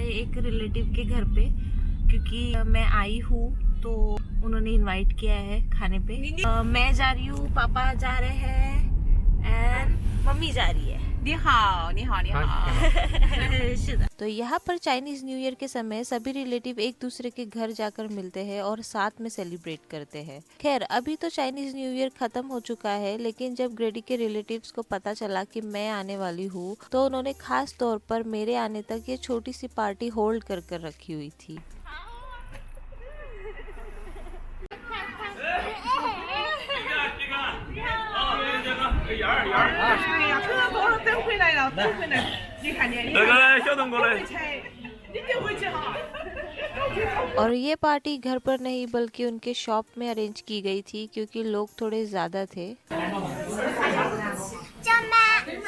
है एक रिलेटिव के घर पे, क्योंकि मैं आई हूँ तो उन्होंने इनवाइट किया है खाने पे। मैं जा रही हूँ, पापा जा रहे हैं एंड मम्मी जा रही है। 你好，你好，你好。तो यहाँ पर चाइनीज न्यू ईयर के समय सभी रिलेटिव एक दूसरे के घर जाकर मिलते हैं और साथ में सेलिब्रेट करते हैं। खैर अभी तो चाइनीज न्यू ईयर खत्म हो चुका है, लेकिन जब ग्रेडी के रिलेटिव्स को पता चला कि मैं आने वाली हूँ तो उन्होंने खास तौर पर मेरे आने तक ये छोटी सी पार्टी होल्ड कर रखी हुई थी। और ये पार्टी घर पर नहीं बल्कि उनके शॉप में अरेंज की गई थी, क्योंकि लोग थोड़े ज्यादा थे।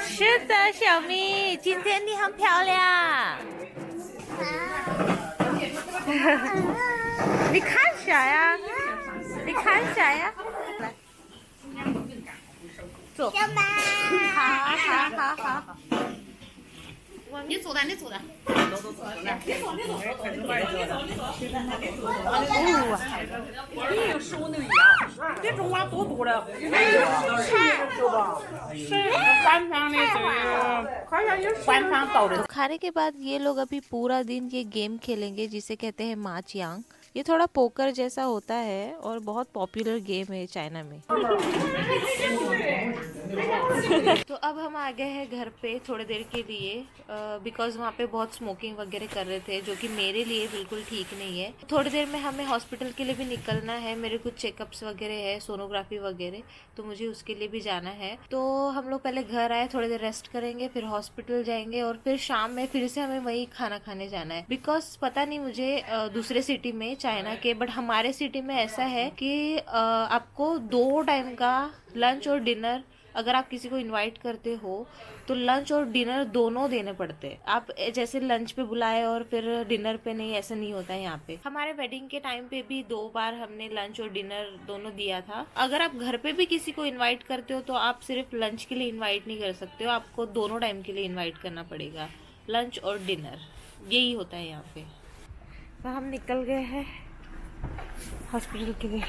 是的，小咪，今天你很漂亮。你看啥呀？你看啥呀？来，坐。好。你坐的，你坐的。你有15那个呀？这中华多多了。是官方的这个，好像有官方到的。 खाने के बाद ये लोग अभी पूरा दिन ये गेम खेलेंगे जिसे कहते हैं माचियांग। ये थोड़ा पोकर जैसा होता है और बहुत पॉपुलर गेम है चाइना में। तो अब हम आ गए हैं घर पे थोड़ी देर के लिए, बिकॉज वहाँ पे बहुत स्मोकिंग वगैरह कर रहे थे, जो कि मेरे लिए बिल्कुल ठीक नहीं है। थोड़ी देर में हमें हॉस्पिटल के लिए भी निकलना है, मेरे कुछ चेकअप्स वगैरह है, सोनोग्राफी वगैरह, तो मुझे उसके लिए भी जाना है। तो हम लोग पहले घर आए, थोड़ी देर रेस्ट करेंगे, फिर हॉस्पिटल जाएंगे और फिर शाम में फिर से हमें वही खाना खाने जाना है। बिकॉज पता नहीं मुझे दूसरे सिटी में चाइना के, बट हमारे सिटी में ऐसा है कि आपको 2 टाइम का लंच और डिनर, अगर आप किसी को इनवाइट करते हो तो लंच और डिनर दोनों देने पड़ते हैं। आप जैसे लंच पे बुलाए और फिर डिनर पे नहीं, ऐसा नहीं होता है यहाँ पे। हमारे वेडिंग के टाइम पे भी 2 बार हमने लंच और डिनर दोनों दिया था। अगर आप घर पे भी किसी को इनवाइट करते हो तो आप सिर्फ लंच के लिए इनवाइट नहीं कर सकते हो, आपको दोनों टाइम के लिए इनवाइट करना पड़ेगा, लंच और डिनर, यही होता है यहाँ पे। तो हम निकल गए हैं हॉस्पिटल के लिए।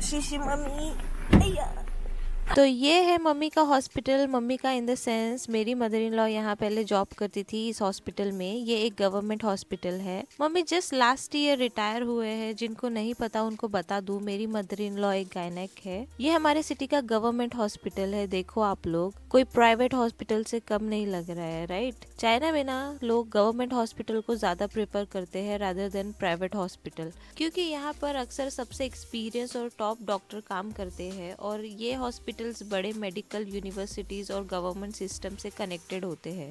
शीशी मम्मी, तो ये है मम्मी का हॉस्पिटल। मम्मी का इन द सेंस मेरी मदर इन लॉ यहाँ पहले जॉब करती थी इस हॉस्पिटल में। ये एक गवर्नमेंट हॉस्पिटल है। Mummy just last year retire हुए हैं। जिनको नहीं पता उनको बता दूं, मेरी मदर इन लॉ एक गायनेक है। ये हमारे सिटी का गवर्नमेंट हॉस्पिटल है। देखो आप लोग, कोई प्राइवेट हॉस्पिटल से कम नहीं लग रहा है, राइट। चाइना में ना लोग गवर्नमेंट हॉस्पिटल को ज्यादा प्रेफर करते हैं रादर देन प्राइवेट हॉस्पिटल, क्योंकि यहाँ पर अक्सर सबसे एक्सपीरियंस और टॉप डॉक्टर काम करते हैं और ये हॉस्पिटल्स बड़े मेडिकल यूनिवर्सिटीज और गवर्नमेंट सिस्टम से कनेक्टेड होते हैं।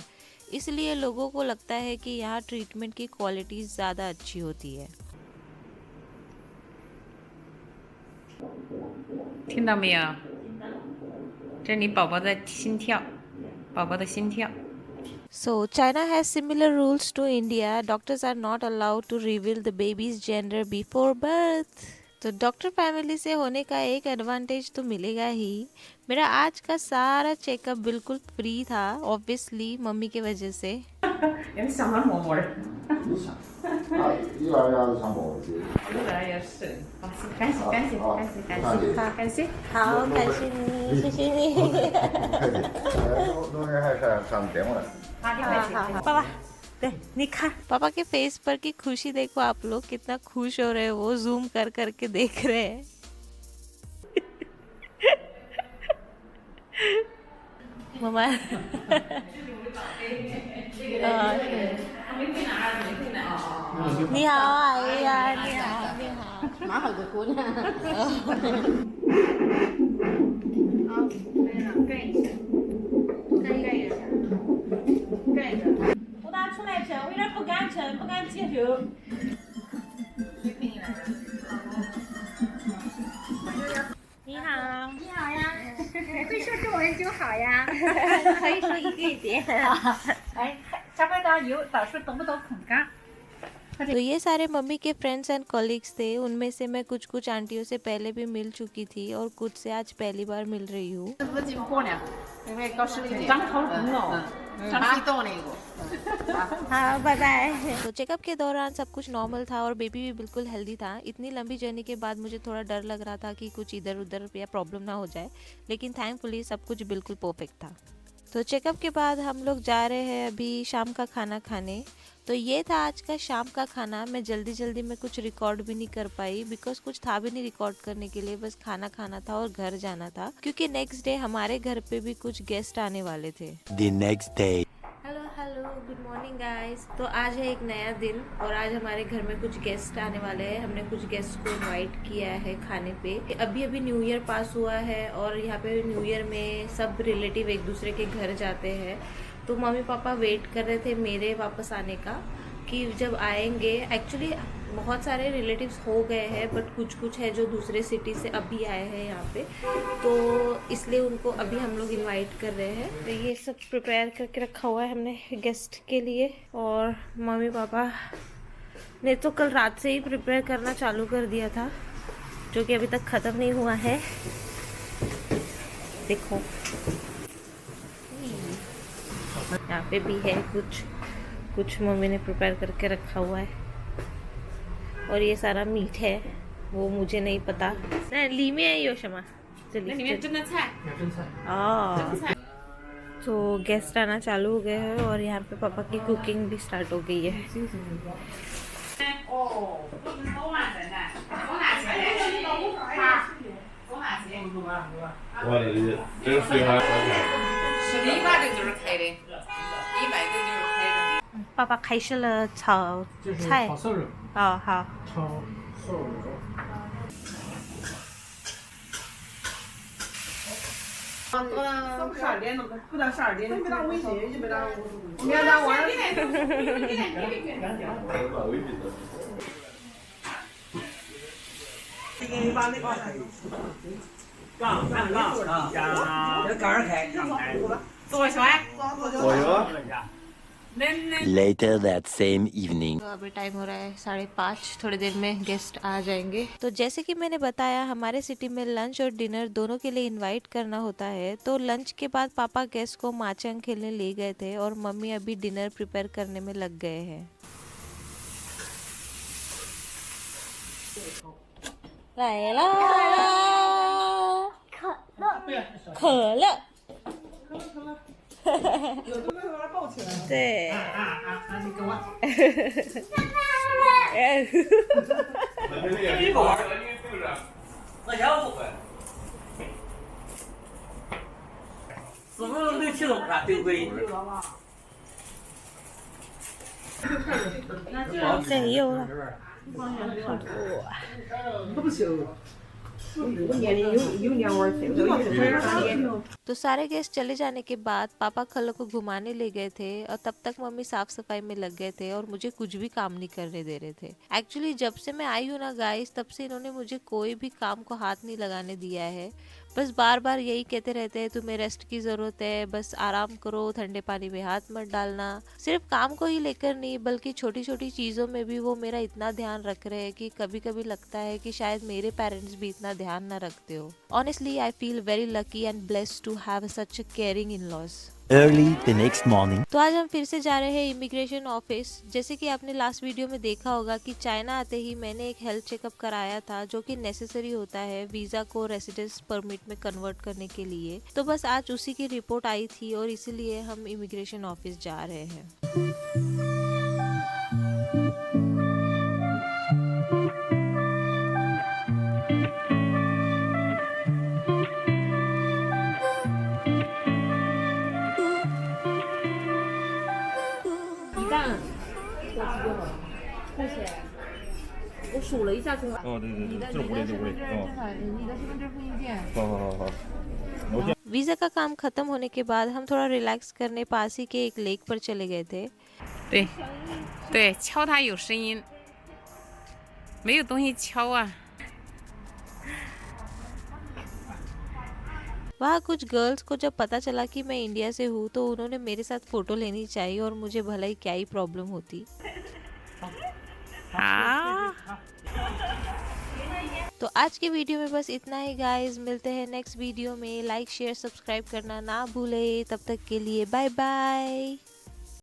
इसलिए लोगों को लगता है कि यहाँ ट्रीटमेंट की क्वालिटी ज्यादा अच्छी होती है। 听到没有？这是你宝宝的心跳，宝宝的心跳。 So China has similar rules to India. Doctors are not allowed to reveal the baby's gender before birth. तो डॉक्टर फैमिली से होने का एक एडवांटेज तो मिलेगा ही। मेरा आज का सारा चेकअप बिल्कुल फ्री था, ऑब्वियसली मम्मी की वजह से। 人家想当摸摸的。幼儿园的上保级。幼儿园是。感谢感谢感谢感谢，好感谢。好，感谢你，谢谢你。农人还是上电话。好，爸爸，对，你看पापा के फेस पर की खुशी देखो आप लोग, कितना खुश हो रहे हैं वो, जूम कर करके देख रहे हैं। मम्मा 你好，哎呀，你好，你好，蛮好的姑娘。好，盖一下，盖一下，盖着。我拿出来称，我有点不敢称，不敢接受。你好，你好呀，会说中文就好呀，可以说一点点。哎，小班长有到时懂不懂空干？ तो ये सारे मम्मी के फ्रेंड्स एंड कॉलीग्स थे। उनमें से मैं कुछ आंटियों से पहले भी मिल चुकी थी और कुछ से आज पहली बार मिल रही हूँ। 长好了，长好了。हाँ बाय बाय। तो चेकअप के दौरान सब कुछ नॉर्मल था और बेबी भी बिल्कुल हेल्दी था। इतनी लंबी जर्नी के बाद मुझे थोड़ा डर लग रहा था कि कुछ इधर उधर या प्रॉब्लम ना हो जाए, लेकिन थैंकफुली सब कुछ बिल्कुल परफेक्ट था। तो चेकअप के बाद हम लोग जा रहे हैं अभी शाम का खाना खाने। तो ये था आज का शाम का खाना। मैं जल्दी में कुछ रिकॉर्ड भी नहीं कर पाई बिकॉज कुछ था भी नहीं रिकॉर्ड करने के लिए, बस खाना खाना था और घर जाना था, क्योंकि नेक्स्ट डे हमारे घर पे भी कुछ गेस्ट आने वाले थे। The next day. Hello good morning guys. तो आज है एक नया दिन और आज हमारे घर में कुछ गेस्ट आने वाले हैं। हमने कुछ गेस्ट को इनवाइट किया है खाने पे। अभी न्यू ईयर पास हुआ है और यहाँ पे न्यू ईयर में सब रिलेटिव एक दूसरे के घर जाते हैं। तो मम्मी पापा वेट कर रहे थे मेरे वापस आने का कि जब आएंगे। एक्चुअली बहुत सारे रिलेटिव्स हो गए हैं बट कुछ है जो दूसरे सिटी से अभी आए हैं यहाँ पे, तो इसलिए उनको अभी हम लोग इनवाइट कर रहे हैं। तो ये सब प्रिपेयर करके रखा हुआ है हमने गेस्ट के लिए। और मम्मी पापा ने तो कल रात से ही प्रिपेयर करना चालू कर दिया था, जो कि अभी तक ख़त्म नहीं हुआ है। देखो यहाँ पे भी है कुछ मम्मी ने प्रिपेयर करके रखा हुआ है। और ये सारा मीट है, वो मुझे नहीं पता। ली में है योशमा तो गेस्ट आना चालू हो गए हैं और यहाँ पे पापा की कुकिंग भी स्टार्ट हो गई है।爸爸开始了炒菜。炒瘦肉，哦，好。炒瘦肉。12点了，不到12点，没打微信，就没打。你要打完。你把那个杠啊，这杠开，杠开。做酸。我有。 Later that same evening. तो अभी टाइम हो रहा है 5:30। थोड़ी देर में गेस्ट आ जाएंगे। तो जैसे कि मैंने बताया हमारे सिटी में लंच और डिनर दोनों के लिए इनवाइट करना होता है। तो लंच के बाद पापा गेस्ट को माचंग खेलने ले गए थे और मम्मी अभी डिनर प्रिपेयर करने में लग गए हैं।对，你给我。我要不会。是不是没启动啊？对不对？对，有了。不行。我年龄有年味儿。 तो सारे गेस्ट चले जाने के बाद पापा खलो को घुमाने ले गए थे और तब तक मम्मी साफ सफाई में लग गए थे और मुझे कुछ भी काम नहीं करने दे रहे थे। एक्चुअली जब से मैं आई हूँ ना गाइस, तब से इन्होंने मुझे कोई भी काम को हाथ नहीं लगाने दिया है। बस बार बार यही कहते रहते हैं तुम्हें रेस्ट की जरूरत है, बस आराम करो, ठंडे पानी में हाथ मत डालना। सिर्फ काम को ही लेकर नहीं बल्कि छोटी छोटी चीजों में भी वो मेरा इतना ध्यान रख रहे हैं कि कभी कभी लगता है कि शायद मेरे पेरेंट्स भी इतना ध्यान ना रखते हो। Honestly I feel very lucky and blessed to have such a caring in-laws. Early the next morning. तो आज हम फिर से जा रहे हैं इमिग्रेशन ऑफिस। जैसे कि आपने लास्ट वीडियो में देखा होगा कि चाइना आते ही मैंने एक हेल्थ चेकअप कराया था, जो कि नेसेसरी होता है वीजा को रेसिडेंस परमिट में कन्वर्ट करने के लिए। तो बस आज उसी की रिपोर्ट आई थी और इसीलिए हम इमिग्रेशन ऑफिस जा रहे हैं।我数了一下，从哦，对对对，这屋里这屋里。你的身份证复印件。好。 वीजा का काम खत्म होने के बाद हम थोड़ा रिलैक्स करने पास ही के एक लेक पर चले गए थे। 对，对，敲它有声音，没有东西敲啊。 वहाँ कुछ गर्ल्स को जब पता चला कि मैं इंडिया से हूँ तो उन्होंने मेरे साथ फोटो लेनी चाहिए और मुझे भला ही क्या ही प्रॉब्लम होती।好。तो आज के वीडियो में बस इतना ही गाइस, मिलते हैं नेक्स्ट वीडियो में। लाइक शेयर सब्सक्राइब करना ना भूले। तब तक के लिए बाय बाय।